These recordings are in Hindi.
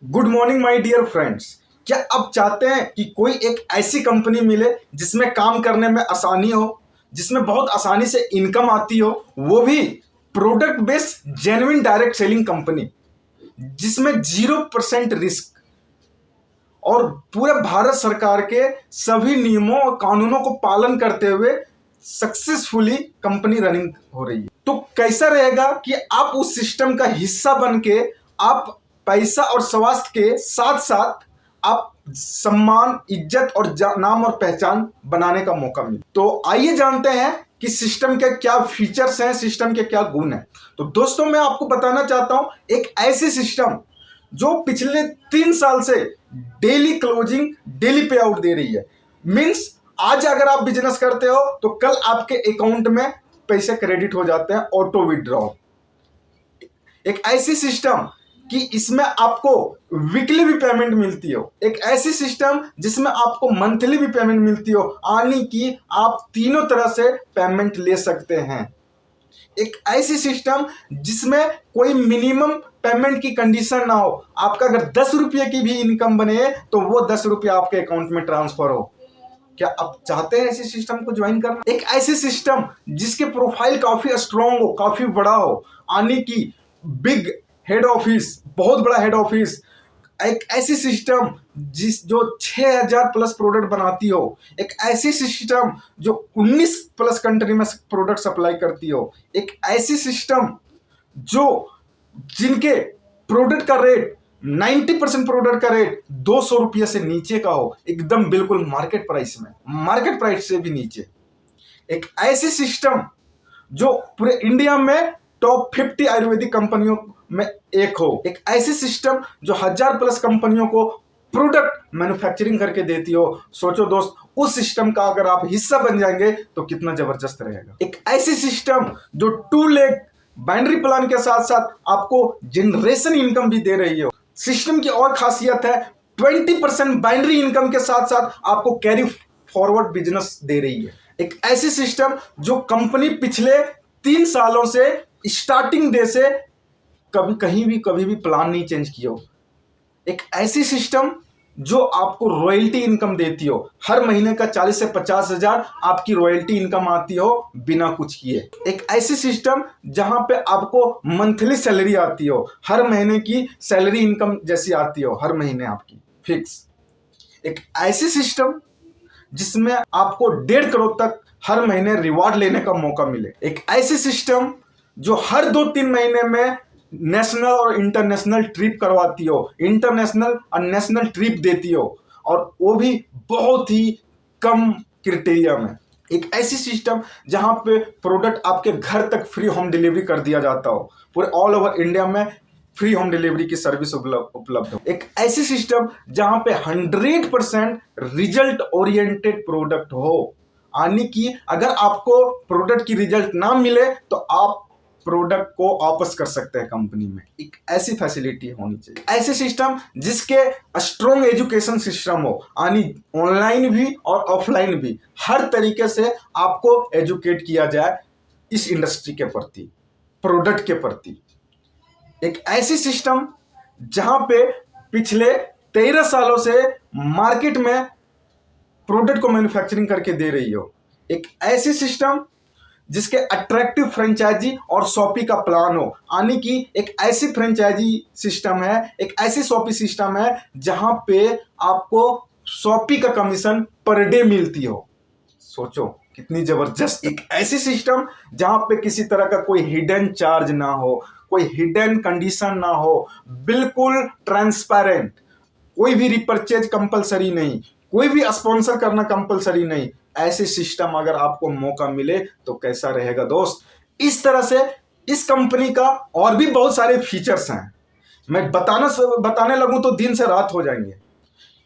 Good morning my dear friends. क्या आप चाहते हैं कि कोई एक ऐसी कंपनी मिले जिसमें काम करने में आसानी हो, जिसमें बहुत आसानी से इनकम आती हो, वो भी product based genuine direct selling company जिसमें 0% रिस्क और पूरे भारत सरकार के सभी नियमों और कानूनों को पालन करते हुए सक्सेसफुली कंपनी रनिंग हो रही है। तो कैसा रहेगा कि आप उस सिस्टम का हिस्सा बन के आप पैसा और स्वास्थ्य के साथ साथ आप सम्मान, इज्जत और नाम और पहचान बनाने का मौका मिले। तो आइए जानते हैं कि सिस्टम के क्या फीचर्स हैं, सिस्टम के क्या गुण हैं। तो दोस्तों, मैं आपको बताना चाहता हूं एक ऐसी सिस्टम जो पिछले 3 साल से डेली क्लोजिंग, डेली पे आउट दे रही है। मीन्स आज अगर आप बिजनेस करते हो तो कल आपके अकाउंट में पैसे क्रेडिट हो जाते हैं, ऑटो विड्रॉ। एक ऐसी सिस्टम कि इसमें आपको वीकली भी पेमेंट मिलती हो, एक ऐसी सिस्टम जिसमें आपको मंथली भी पेमेंट मिलती हो, यानी कि आप तीनों तरह से पेमेंट ले सकते हैं। एक ऐसी सिस्टम जिसमें कोई मिनिमम पेमेंट की कंडीशन ना हो। आपका अगर 10 रुपये की भी इनकम बने तो वो 10 रुपये आपके अकाउंट में ट्रांसफर हो। क्या आप चाहते हैं ऐसी सिस्टम को ज्वाइन करना? एक ऐसी सिस्टम जिसके प्रोफाइल काफी स्ट्रॉन्ग हो, काफी बड़ा हो, यानी कि बिग हेड ऑफिस, बहुत बड़ा हेड ऑफिस। एक ऐसी सिस्टम जो 6000 प्लस प्रोडक्ट बनाती हो, एक ऐसी सिस्टम जो 19 प्लस कंट्री में प्रोडक्ट सप्लाई करती हो, एक ऐसी सिस्टम जो जिनके प्रोडक्ट का रेट 90% प्रोडक्ट का रेट 200 रुपये से नीचे का हो, एकदम बिल्कुल मार्केट प्राइस में, मार्केट प्राइस से भी नीचे। एक ऐसी सिस्टम जो पूरे इंडिया में टॉप 50 आयुर्वेदिक कंपनियों में एक हो, एक ऐसी सिस्टम जो 1000 प्लस कंपनियों को प्रोडक्ट मैन्युफैक्चरिंग करके देती हो। सोचो दोस्त, उस सिस्टम का अगर आप हिस्सा बन जाएंगे तो कितना जबरदस्त रहेगा। एक ऐसी सिस्टम जो 2 लाख बाइनरी प्लान के साथ साथ आपको जनरेशन इनकम भी दे रही हो। सिस्टम की और खासियत है 20% बाइनरी इनकम के साथ साथ आपको कैरी फॉरवर्ड बिजनेस दे रही है। एक ऐसी सिस्टम जो कंपनी पिछले 3 सालों से स्टार्टिंग डे से कभी भी प्लान नहीं चेंज किया हो। एक ऐसी सिस्टम जो आपको रॉयल्टी इनकम देती हो, हर महीने का 40 से 50 हजार आपकी रॉयल्टी इनकम आती हो बिना कुछ किए। एक ऐसी सिस्टम जहां पे आपको मंथली सैलरी आती हो, हर महीने की सैलरी इनकम जैसी आती हो, हर महीने आपकी फिक्स। एक ऐसी सिस्टम जिसमें आपको 1.5 करोड़ तक हर महीने रिवॉर्ड लेने का मौका मिले। एक ऐसी सिस्टम जो हर 2-3 महीने में नेशनल और इंटरनेशनल ट्रिप करवाती हो, इंटरनेशनल और नेशनल ट्रिप देती हो, और वो भी बहुत ही कम क्राइटेरिया में। एक ऐसी सिस्टम जहां पे प्रोडक्ट आपके घर तक फ्री होम डिलीवरी कर दिया जाता हो, पूरे ऑल ओवर इंडिया में फ्री होम डिलीवरी की सर्विस उपलब्ध हो। एक ऐसी सिस्टम जहां पे 100% रिजल्ट ओरिएंटेड प्रोडक्ट हो, यानी कि अगर आपको प्रोडक्ट की रिजल्ट ना मिले तो आप प्रोडक्ट को वापस कर सकते हैं कंपनी में। एक ऐसी फैसिलिटी होनी चाहिए। ऐसे सिस्टम जिसके स्ट्रॉन्ग एजुकेशन सिस्टम हो, यानी ऑनलाइन भी और ऑफलाइन भी हर तरीके से आपको एजुकेट किया जाए इस इंडस्ट्री के प्रति, प्रोडक्ट के प्रति। एक ऐसी सिस्टम जहां पे पिछले 13 सालों से मार्केट में प्रोडक्ट को मैन्युफैक्चरिंग करके दे रही हो। एक ऐसी सिस्टम जिसके अट्रैक्टिव फ्रेंचाइजी और शॉपी का प्लान हो, यानी कि एक ऐसी फ्रेंचाइजी सिस्टम है, एक ऐसी शॉपी सिस्टम है जहां पे आपको शॉपी का कमीशन पर डे मिलती हो। सोचो कितनी जबरदस्त। एक ऐसी सिस्टम जहां पे किसी तरह का कोई हिडन चार्ज ना हो, कोई हिडन कंडीशन ना हो, बिल्कुल ट्रांसपेरेंट, कोई भी रिपर्चेज कंपलसरी नहीं, कोई भी स्पॉन्सर करना कंपलसरी नहीं। ऐसे सिस्टम अगर आपको मौका मिले तो कैसा रहेगा दोस्त। इस तरह से इस कंपनी का और भी बहुत सारे फीचर्स हैं, मैं बताने लगूं तो दिन से रात हो जाएंगे।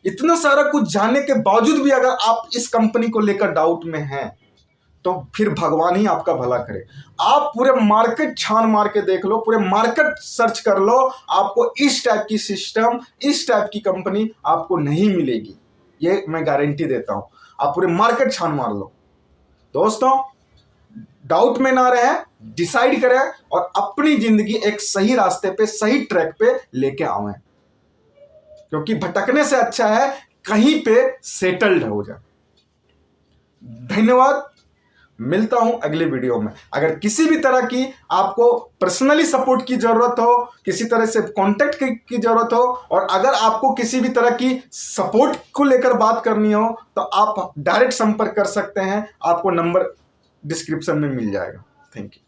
इतना सारा कुछ जानने के बावजूद भी अगर आप इस कंपनी को लेकर डाउट में हैं तो फिर भगवान ही आपका भला करे। आप पूरे मार्केट छान मार के देख लो, पूरे मार्केट सर्च कर लो, आपको इस टाइप की सिस्टम, इस टाइप की कंपनी आपको नहीं मिलेगी, ये मैं गारंटी देता हूं। आप पूरे मार्केट छान मार लो दोस्तों, डाउट में ना रहे, डिसाइड करें और अपनी जिंदगी एक सही रास्ते पे, सही ट्रैक पे लेके आवें। क्योंकि भटकने से अच्छा है कहीं पे सेटल्ड हो जाए। धन्यवाद, मिलता हूं अगले वीडियो में। अगर किसी भी तरह की आपको पर्सनली सपोर्ट की जरूरत हो, किसी तरह से कांटेक्ट की जरूरत हो, और अगर आपको किसी भी तरह की सपोर्ट को लेकर बात करनी हो तो आप डायरेक्ट संपर्क कर सकते हैं। आपको नंबर डिस्क्रिप्शन में मिल जाएगा। Thank you.